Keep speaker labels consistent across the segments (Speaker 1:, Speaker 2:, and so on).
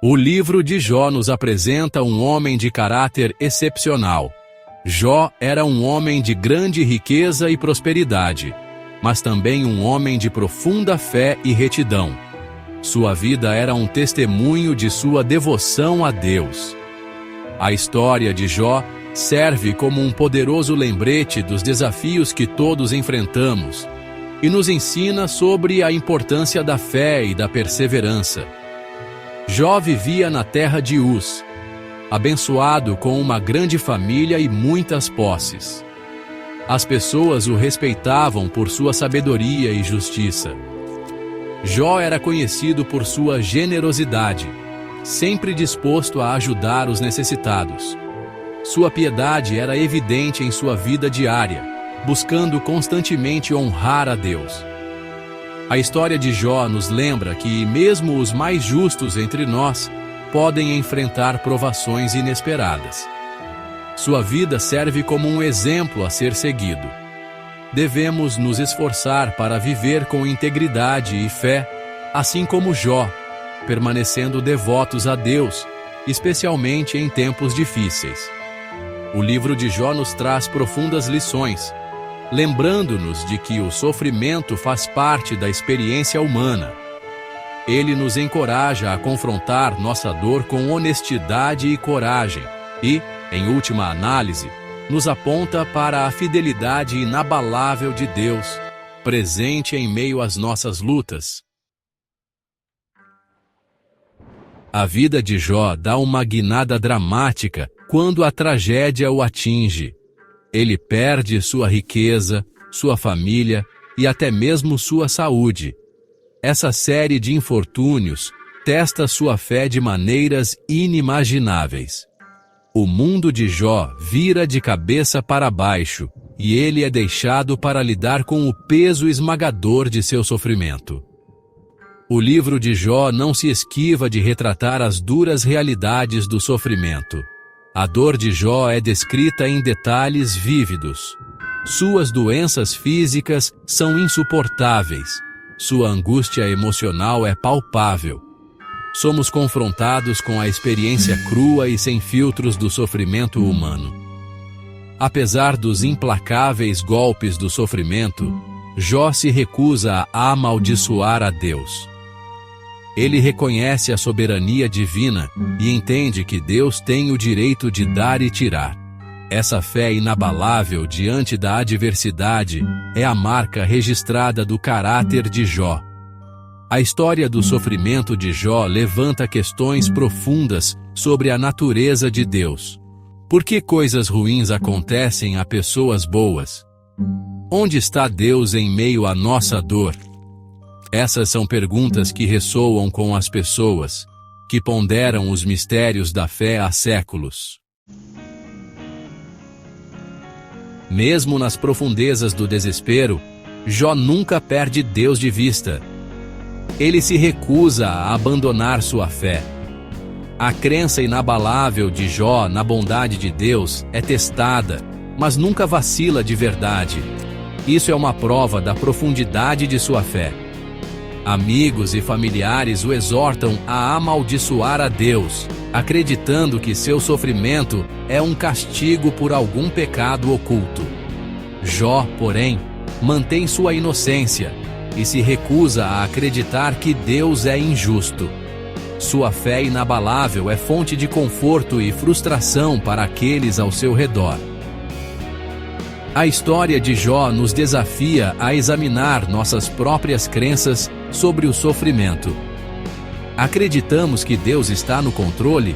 Speaker 1: O livro de Jó nos apresenta um homem de caráter excepcional. Jó era um homem de grande riqueza e prosperidade, mas também um homem de profunda fé e retidão. Sua vida era um testemunho de sua devoção a Deus. A história de Jó serve como um poderoso lembrete dos desafios que todos enfrentamos e nos ensina sobre a importância da fé e da perseverança. Jó vivia na terra de Uz, abençoado com uma grande família e muitas posses. As pessoas o respeitavam por sua sabedoria e justiça. Jó era conhecido por sua generosidade, sempre disposto a ajudar os necessitados. Sua piedade era evidente em sua vida diária, buscando constantemente honrar a Deus. A história de Jó nos lembra que mesmo os mais justos entre nós podem enfrentar provações inesperadas. Sua vida serve como um exemplo a ser seguido. Devemos nos esforçar para viver com integridade e fé, assim como Jó, permanecendo devotos a Deus, especialmente em tempos difíceis. O livro de Jó nos traz profundas lições, lembrando-nos de que o sofrimento faz parte da experiência humana. Ele nos encoraja a confrontar nossa dor com honestidade e coragem e, em última análise, nos aponta para a fidelidade inabalável de Deus, presente em meio às nossas lutas. A vida de Jó dá uma guinada dramática quando a tragédia o atinge. Ele perde sua riqueza, sua família e até mesmo sua saúde. Essa série de infortúnios testa sua fé de maneiras inimagináveis. O mundo de Jó vira de cabeça para baixo e ele é deixado para lidar com o peso esmagador de seu sofrimento. O livro de Jó não se esquiva de retratar as duras realidades do sofrimento. A dor de Jó é descrita em detalhes vívidos. Suas doenças físicas são insuportáveis. Sua angústia emocional é palpável. Somos confrontados com a experiência crua e sem filtros do sofrimento humano. Apesar dos implacáveis golpes do sofrimento, Jó se recusa a amaldiçoar a Deus. Ele reconhece a soberania divina e entende que Deus tem o direito de dar e tirar. Essa fé inabalável diante da adversidade é a marca registrada do caráter de Jó. A história do sofrimento de Jó levanta questões profundas sobre a natureza de Deus. Por que coisas ruins acontecem a pessoas boas? Onde está Deus em meio à nossa dor? Essas são perguntas que ressoam com as pessoas, que ponderam os mistérios da fé há séculos. Mesmo nas profundezas do desespero, Jó nunca perde Deus de vista. Ele se recusa a abandonar sua fé. A crença inabalável de Jó na bondade de Deus é testada, mas nunca vacila de verdade. Isso é uma prova da profundidade de sua fé. Amigos e familiares o exortam a amaldiçoar a Deus, acreditando que seu sofrimento é um castigo por algum pecado oculto. Jó, porém, mantém sua inocência e se recusa a acreditar que Deus é injusto. Sua fé inabalável é fonte de conforto e frustração para aqueles ao seu redor. A história de Jó nos desafia a examinar nossas próprias crenças sobre o sofrimento. Acreditamos que Deus está no controle?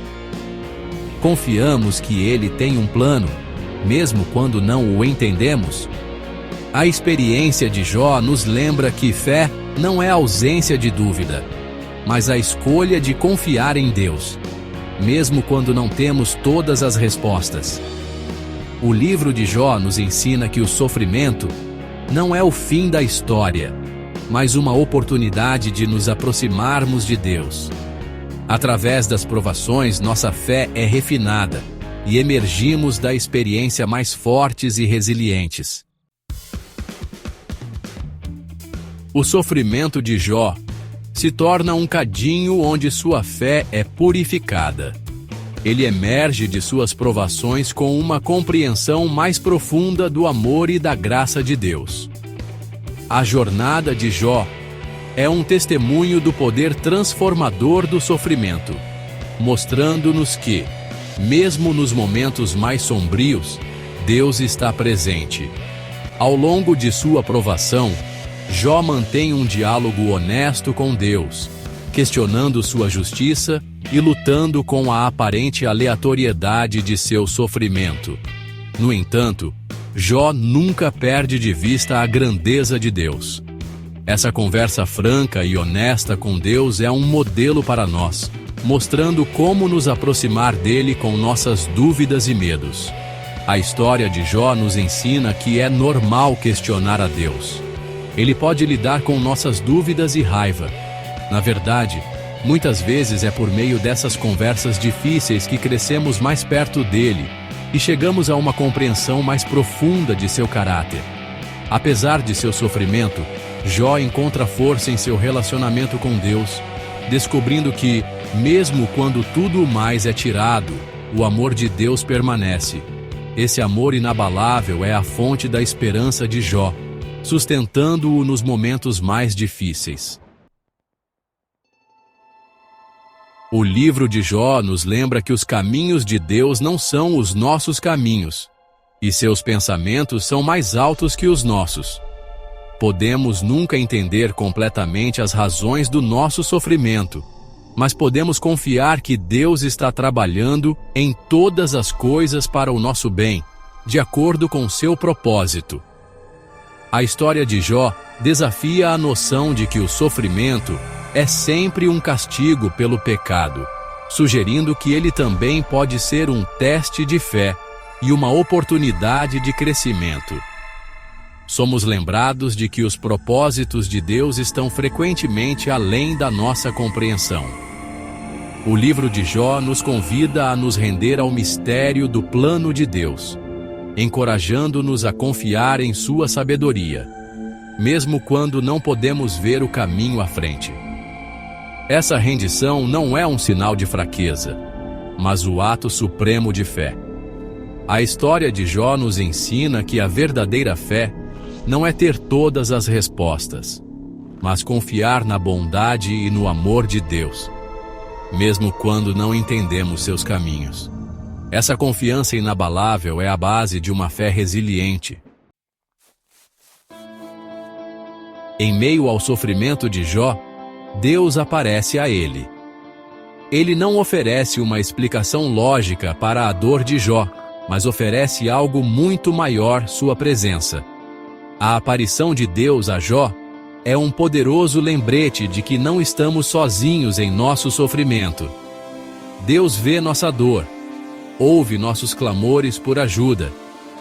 Speaker 1: Confiamos que Ele tem um plano, mesmo quando não o entendemos? A experiência de Jó nos lembra que fé não é ausência de dúvida, mas a escolha de confiar em Deus, mesmo quando não temos todas as respostas. O livro de Jó nos ensina que o sofrimento não é o fim da história, mas uma oportunidade de nos aproximarmos de Deus. Através das provações, nossa fé é refinada e emergimos da experiência mais fortes e resilientes. O sofrimento de Jó se torna um cadinho onde sua fé é purificada. Ele emerge de suas provações com uma compreensão mais profunda do amor e da graça de Deus. A jornada de Jó é um testemunho do poder transformador do sofrimento, mostrando-nos que, mesmo nos momentos mais sombrios, Deus está presente. Ao longo de sua provação, Jó mantém um diálogo honesto com Deus, questionando sua justiça e lutando com a aparente aleatoriedade de seu sofrimento. No entanto, Jó nunca perde de vista a grandeza de Deus. Essa conversa franca e honesta com Deus é um modelo para nós, mostrando como nos aproximar dele com nossas dúvidas e medos. A história de Jó nos ensina que é normal questionar a Deus. Ele pode lidar com nossas dúvidas e raiva. Na verdade, muitas vezes é por meio dessas conversas difíceis que crescemos mais perto dele e chegamos a uma compreensão mais profunda de seu caráter. Apesar de seu sofrimento, Jó encontra força em seu relacionamento com Deus, descobrindo que, mesmo quando tudo mais é tirado, o amor de Deus permanece. Esse amor inabalável é a fonte da esperança de Jó, sustentando-o nos momentos mais difíceis. O livro de Jó nos lembra que os caminhos de Deus não são os nossos caminhos, e seus pensamentos são mais altos que os nossos. Podemos nunca entender completamente as razões do nosso sofrimento, mas podemos confiar que Deus está trabalhando em todas as coisas para o nosso bem, de acordo com seu propósito. A história de Jó desafia a noção de que o sofrimento é sempre um castigo pelo pecado, sugerindo que ele também pode ser um teste de fé e uma oportunidade de crescimento. Somos lembrados de que os propósitos de Deus estão frequentemente além da nossa compreensão. O livro de Jó nos convida a nos render ao mistério do plano de Deus, encorajando-nos a confiar em sua sabedoria, mesmo quando não podemos ver o caminho à frente. Essa rendição não é um sinal de fraqueza, mas o ato supremo de fé. A história de Jó nos ensina que a verdadeira fé não é ter todas as respostas, mas confiar na bondade e no amor de Deus, mesmo quando não entendemos seus caminhos. Essa confiança inabalável é a base de uma fé resiliente. Em meio ao sofrimento de Jó, Deus aparece a ele. Ele não oferece uma explicação lógica para a dor de Jó, mas oferece algo muito maior: sua presença. A aparição de Deus a Jó é um poderoso lembrete de que não estamos sozinhos em nosso sofrimento. Deus vê nossa dor, ouve nossos clamores por ajuda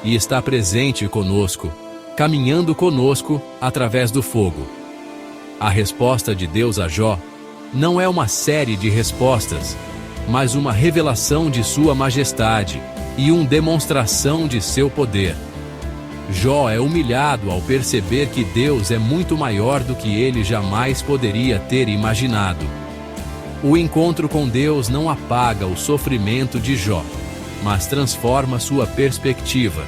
Speaker 1: e está presente conosco, caminhando conosco através do fogo. A resposta de Deus a Jó não é uma série de respostas, mas uma revelação de sua majestade e uma demonstração de seu poder. Jó é humilhado ao perceber que Deus é muito maior do que ele jamais poderia ter imaginado. O encontro com Deus não apaga o sofrimento de Jó, mas transforma sua perspectiva.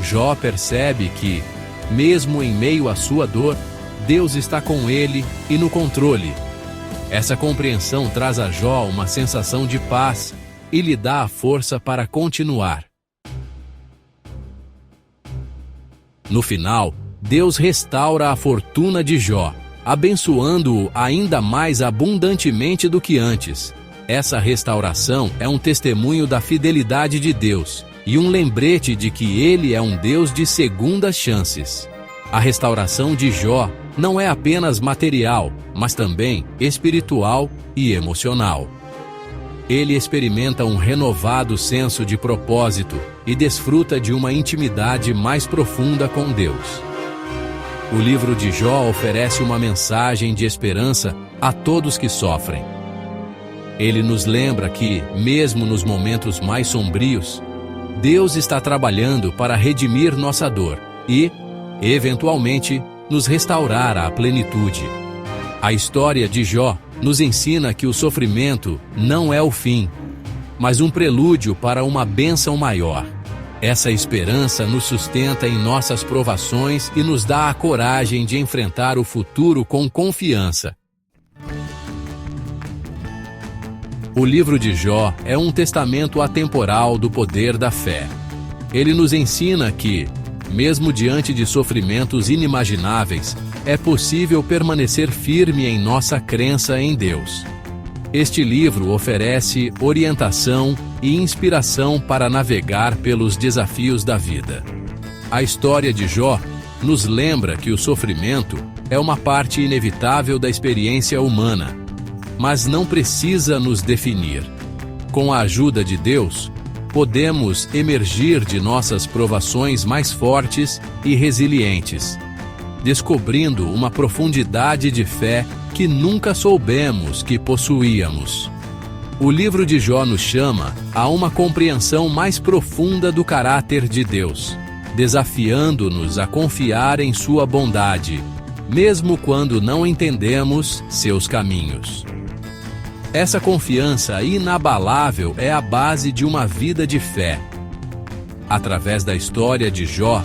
Speaker 1: Jó percebe que, mesmo em meio à sua dor, Deus está com ele e no controle. Essa compreensão traz a Jó uma sensação de paz e lhe dá a força para continuar. No final, Deus restaura a fortuna de Jó, abençoando-o ainda mais abundantemente do que antes. Essa restauração é um testemunho da fidelidade de Deus e um lembrete de que Ele é um Deus de segundas chances. A restauração de Jó não é apenas material, mas também espiritual e emocional. Ele experimenta um renovado senso de propósito e desfruta de uma intimidade mais profunda com Deus. O livro de Jó oferece uma mensagem de esperança a todos que sofrem. Ele nos lembra que, mesmo nos momentos mais sombrios, Deus está trabalhando para redimir nossa dor e, eventualmente, nos restaurar à plenitude. A história de Jó nos ensina que o sofrimento não é o fim, mas um prelúdio para uma bênção maior. Essa esperança nos sustenta em nossas provações e nos dá a coragem de enfrentar o futuro com confiança. O livro de Jó é um testamento atemporal do poder da fé. Ele nos ensina que, mesmo diante de sofrimentos inimagináveis, é possível permanecer firme em nossa crença em Deus. Este livro oferece orientação e inspiração para navegar pelos desafios da vida. A história de Jó nos lembra que o sofrimento é uma parte inevitável da experiência humana, mas não precisa nos definir. Com a ajuda de Deus, podemos emergir de nossas provações mais fortes e resilientes, descobrindo uma profundidade de fé que nunca soubemos que possuíamos. O livro de Jó nos chama a uma compreensão mais profunda do caráter de Deus, desafiando-nos a confiar em sua bondade, mesmo quando não entendemos seus caminhos. Essa confiança inabalável é a base de uma vida de fé. Através da história de Jó,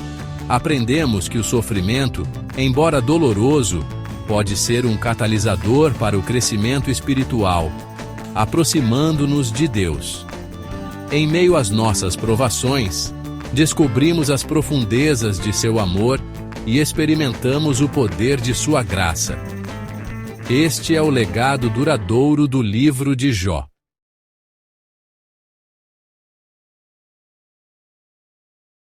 Speaker 1: aprendemos que o sofrimento, embora doloroso, pode ser um catalisador para o crescimento espiritual, aproximando-nos de Deus. Em meio às nossas provações, descobrimos as profundezas de seu amor e experimentamos o poder de sua graça. Este é o legado duradouro do livro de Jó.